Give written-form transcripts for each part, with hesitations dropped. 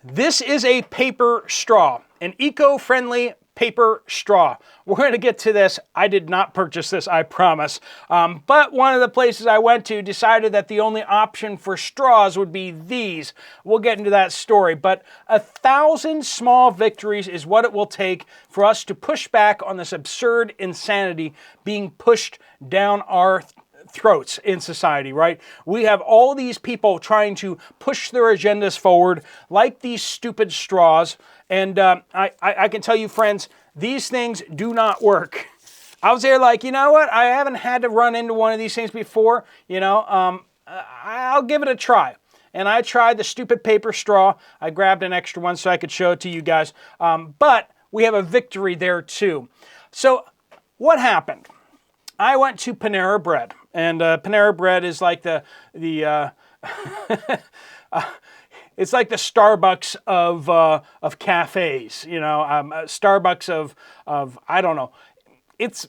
This is a paper straw, an eco-friendly paper straw. We're going to get to this. I did not purchase this, I promise. But one of the places I went to decided that the only option for straws would be these. We'll get into that story. But 1,000 small victories is what it will take for us to push back on this absurd insanity being pushed down our throats in society, right? We have all these people trying to push their agendas forward like these stupid straws. And I can tell you, friends, these things do not work. I was there like, you know what? I haven't had to run into one of these things before. I'll give it a try. And I tried the stupid paper straw. I grabbed an extra one so I could show it to you guys. But we have a victory there too. So what happened? I went to Panera Bread, and Panera Bread is like the it's like the Starbucks of cafes, Starbucks of I don't know. It's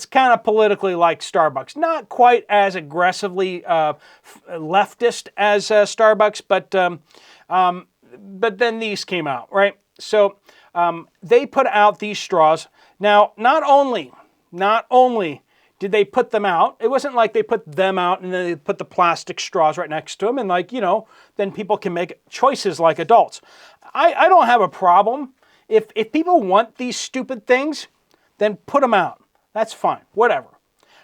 kind of politically like Starbucks, not quite as aggressively leftist as Starbucks, but then these came out, right? So they put out these straws. Now, not only did they put them out? It wasn't like they put them out and then they put the plastic straws right next to them and then people can make choices like adults. I don't have a problem. If people want these stupid things, then put them out. That's fine, whatever.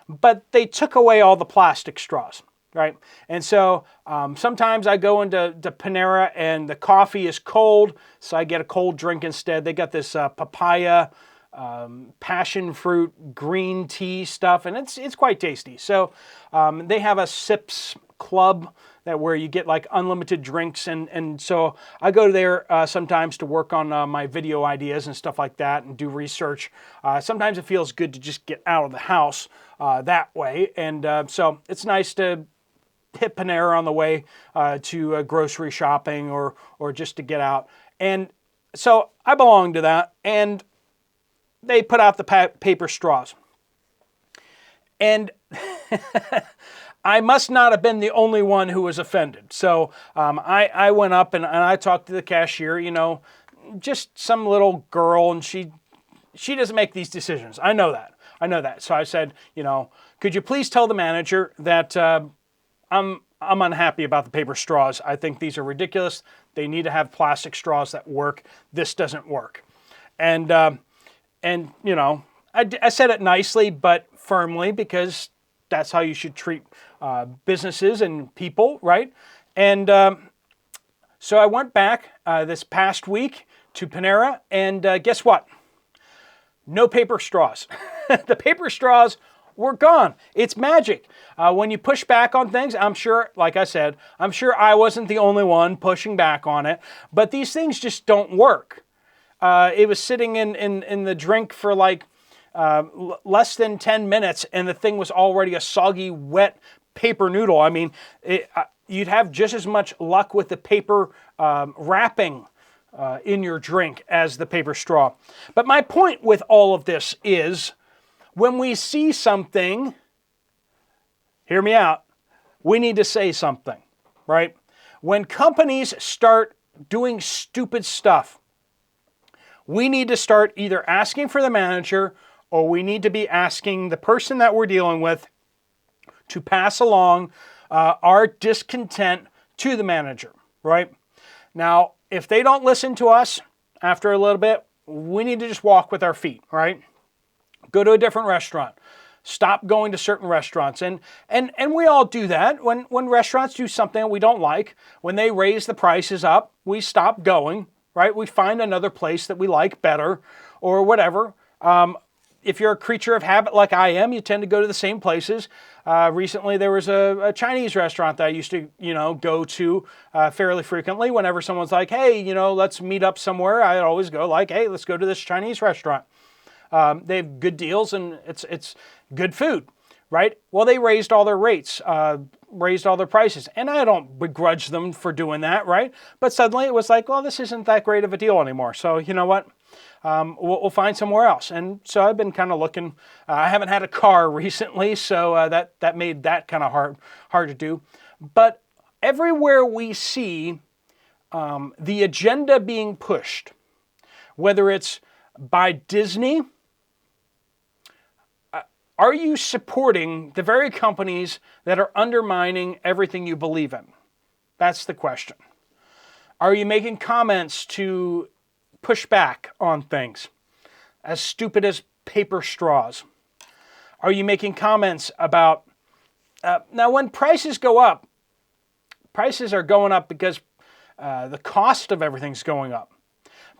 But they took away all the plastic straws, right? And so sometimes I go into Panera and the coffee is cold, so I get a cold drink instead. They got this papaya, passion fruit green tea stuff, and it's quite tasty. So they have a sips club where you get like unlimited drinks, and so I go there sometimes to work on my video ideas and stuff like that and do research. Sometimes it feels good to just get out of the house that way, and so it's nice to hit Panera on the way to grocery shopping or just to get out. And so I belong to that, and they put out the paper straws. And I must not have been the only one who was offended. So I went up and I talked to the cashier, just some little girl, and she doesn't make these decisions. I know that. So I said, could you please tell the manager that I'm unhappy about the paper straws. I think these are ridiculous. They need to have plastic straws that work. This doesn't work. And I said it nicely but firmly, because that's how you should treat businesses and people, right? And so I went back this past week to Panera, and guess what? No paper straws. The paper straws were gone. It's magic. When you push back on things, I'm sure, like I said, I'm sure I wasn't the only one pushing back on it, but these things just don't work. It was sitting in the drink for like less than 10 minutes, and the thing was already a soggy, wet paper noodle. I mean, you'd have just as much luck with the paper wrapping in your drink as the paper straw. But my point with all of this is, when we see something, hear me out, we need to say something, right? When companies start doing stupid stuff, we need to start either asking for the manager, or we need to be asking the person that we're dealing with to pass along our discontent to the manager, right? Now, if they don't listen to us after a little bit, we need to just walk with our feet, right? Go to a different restaurant. Stop going to certain restaurants. And we all do that. When restaurants do something that we don't like, when they raise the prices up, we stop going, right? We find another place that we like better or whatever. If you're a creature of habit like I am, you tend to go to the same places. Recently, there was a Chinese restaurant that I used to, go to fairly frequently. Whenever someone's like, hey, let's meet up somewhere, I'd always go like, hey, let's go to this Chinese restaurant. They have good deals and it's good food, right? Well, they raised all their rates, raised all their prices, and I don't begrudge them for doing that, right? But suddenly it was like, well, this isn't that great of a deal anymore. So you know what? We'll find somewhere else. And so I've been kind of looking. I haven't had a car recently, so that made that kind of hard to do. But everywhere we see the agenda being pushed, whether it's by Disney, are you supporting the very companies that are undermining everything you believe in? That's the question. Are you making comments to push back on things as stupid as paper straws? Are you making comments about, now when prices go up, prices are going up because the cost of everything's going up.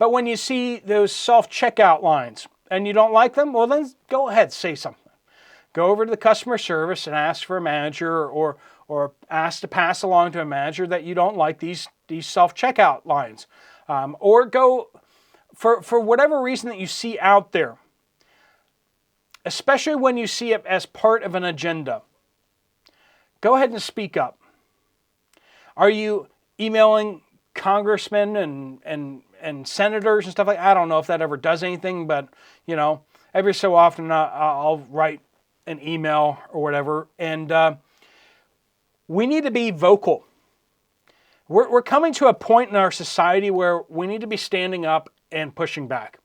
But when you see those self-checkout lines and you don't like them, well then go ahead, say something. Go over to the customer service and ask for a manager or ask to pass along to a manager that you don't like these self-checkout lines. Or go, for whatever reason that you see out there, especially when you see it as part of an agenda, go ahead and speak up. Are you emailing congressmen and senators and stuff like that? I don't know if that ever does anything, but every so often I'll write an email or whatever, and we need to be vocal. We're coming to a point in our society where we need to be standing up and pushing back.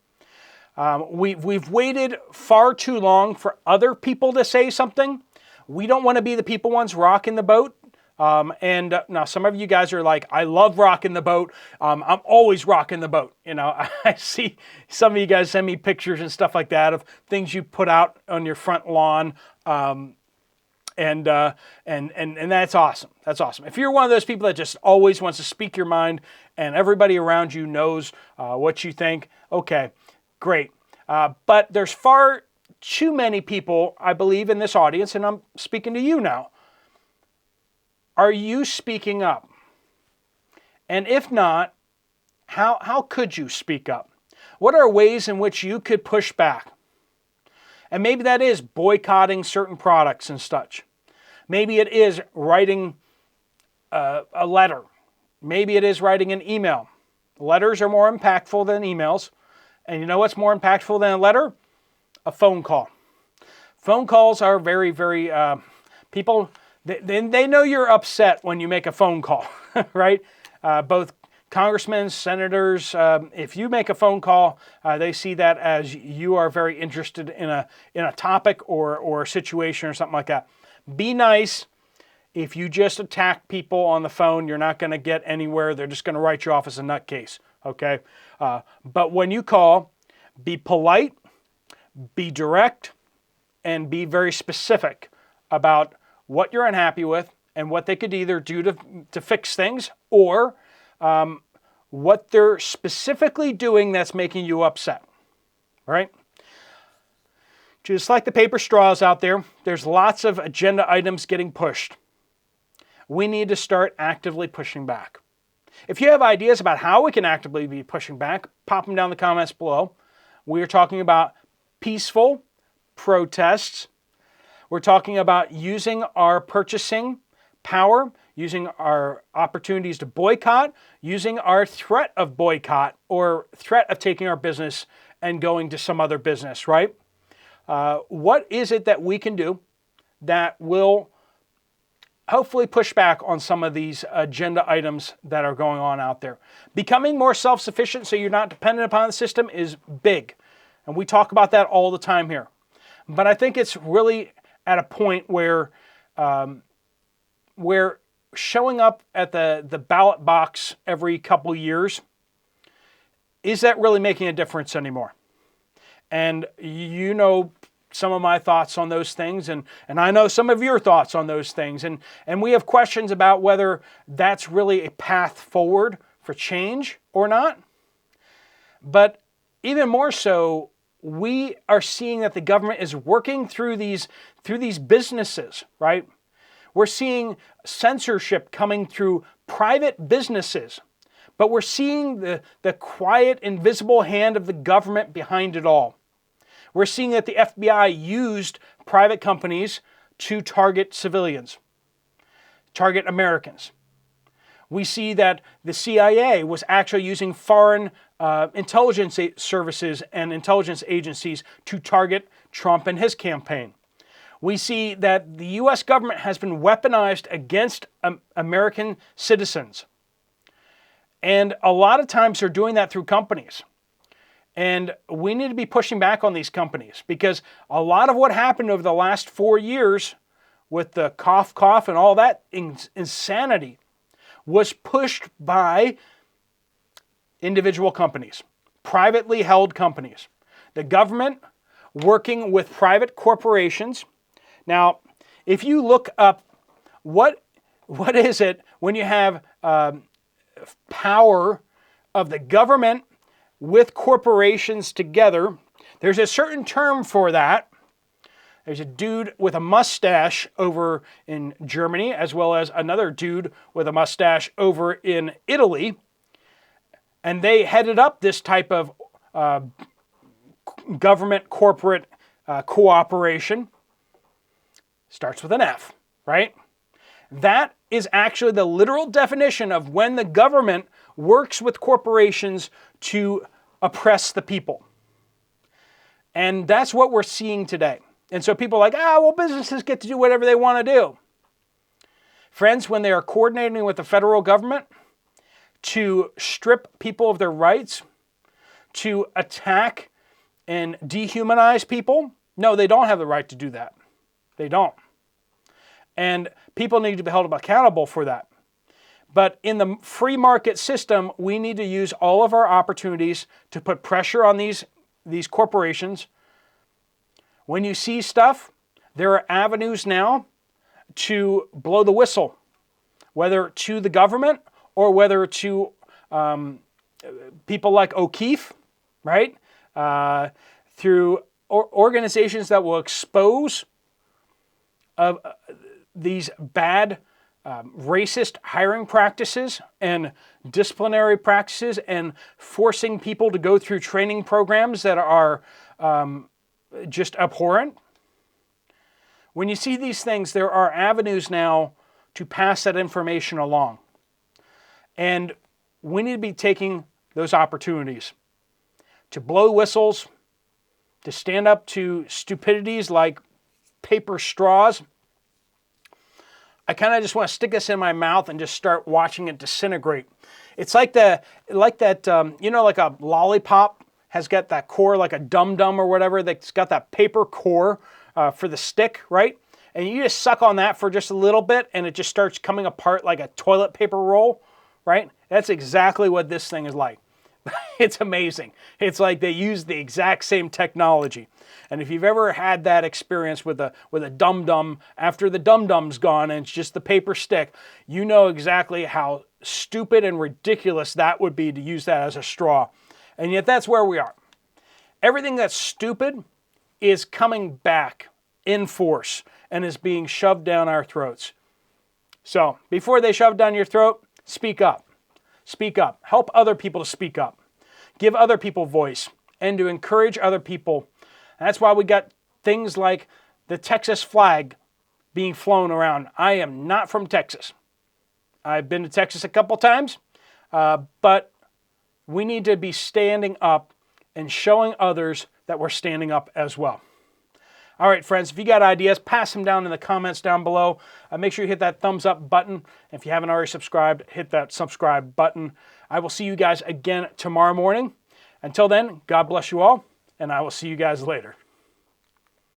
We've waited far too long for other people to say something. We don't want to be the ones rocking the boat. Now some of you guys are like, I love rocking the boat. I'm always rocking the boat. I see some of you guys send me pictures and stuff like that of things you put out on your front lawn. And that's awesome. That's awesome. If you're one of those people that just always wants to speak your mind and everybody around you knows what you think, okay, great. But there's far too many people, I believe, in this audience, and I'm speaking to you now. Are you speaking up? And if not, how could you speak up? What are ways in which you could push back? And maybe that is boycotting certain products and such. Maybe it is writing a letter. Maybe it is writing an email. Letters are more impactful than emails. And you know what's more impactful than a letter? A phone call. Phone calls are very, very, people, they know you're upset when you make a phone call, right? Both congressmen, senators, if you make a phone call, they see that as you are very interested in a topic or a situation or something like that. Be nice. If you just attack people on the phone, you're not going to get anywhere. They're just going to write you off as a nutcase, okay? But when you call, be polite, be direct, and be very specific about what you're unhappy with and what they could either do to fix things or what they're specifically doing that's making you upset, right? Just like the paper straws out there, there's lots of agenda items getting pushed. We need to start actively pushing back. If you have ideas about how we can actively be pushing back, pop them down in the comments below. We are talking about peaceful protests. We're talking about using our purchasing power, using our opportunities to boycott, using our threat of boycott or threat of taking our business and going to some other business, right? What is it that we can do that will hopefully push back on some of these agenda items that are going on out there? Becoming more self-sufficient so you're not dependent upon the system is big. And we talk about that all the time here. But I think it's really at a point where showing up at the ballot box every couple years, is that really making a difference anymore? And you know some of my thoughts on those things, and I know some of your thoughts on those things. And we have questions about whether that's really a path forward for change or not. But even more so, we are seeing that the government is working through these businesses, right? We're seeing censorship coming through private businesses, but we're seeing the quiet, invisible hand of the government behind it all. We're seeing that the FBI used private companies to target civilians, target Americans. We see that the CIA was actually using foreign intelligence services and intelligence agencies to target Trump and his campaign. We see that the U.S. government has been weaponized against American citizens. And a lot of times they're doing that through companies. And we need to be pushing back on these companies, because a lot of what happened over the last 4 years with the cough and all that insanity was pushed by individual companies, privately held companies. The government working with private corporations. Now, if you look up what is it when you have power of the government with corporations together, there's a certain term for that. There's a dude with a mustache over in Germany, as well as another dude with a mustache over in Italy. And they headed up this type of government corporate cooperation. Starts with an F, right? That is actually the literal definition of when the government works with corporations to oppress the people. And that's what we're seeing today. And so people are like, well, businesses get to do whatever they want to do. Friends, when they are coordinating with the federal government to strip people of their rights, to attack and dehumanize people, no, they don't have the right to do that. They don't. And people need to be held accountable for that. But in the free market system, we need to use all of our opportunities to put pressure on these corporations. When you see stuff, there are avenues now to blow the whistle, whether to the government or whether to people like O'Keefe, right? Through organizations that will expose these bad racist hiring practices and disciplinary practices, and forcing people to go through training programs that are just abhorrent. When you see these things, there are avenues now to pass that information along. And we need to be taking those opportunities to blow whistles, to stand up to stupidities like paper straws. I kind of just want to stick this in my mouth and just start watching it disintegrate. It's like that, like a lollipop has got that core, like a dum-dum or whatever, that's got that paper core for the stick, right? And you just suck on that for just a little bit and it just starts coming apart like a toilet paper roll, right? That's exactly what this thing is like. It's amazing. It's like they use the exact same technology. And if you've ever had that experience with a dum-dum, after the dum-dum's gone and it's just the paper stick, you know exactly how stupid and ridiculous that would be to use that as a straw. And yet that's where we are. Everything that's stupid is coming back in force and is being shoved down our throats. So before they shove down your throat, speak up. Speak up. Help other people to speak up. Give other people voice and to encourage other people. And that's why we got things like the Texas flag being flown around. I am not from Texas. I've been to Texas a couple times, but we need to be standing up and showing others that we're standing up as well. All right, friends, if you got ideas, pass them down in the comments down below. Make sure you hit that thumbs up button. If you haven't already subscribed, hit that subscribe button. I will see you guys again tomorrow morning. Until then, God bless you all, and I will see you guys later.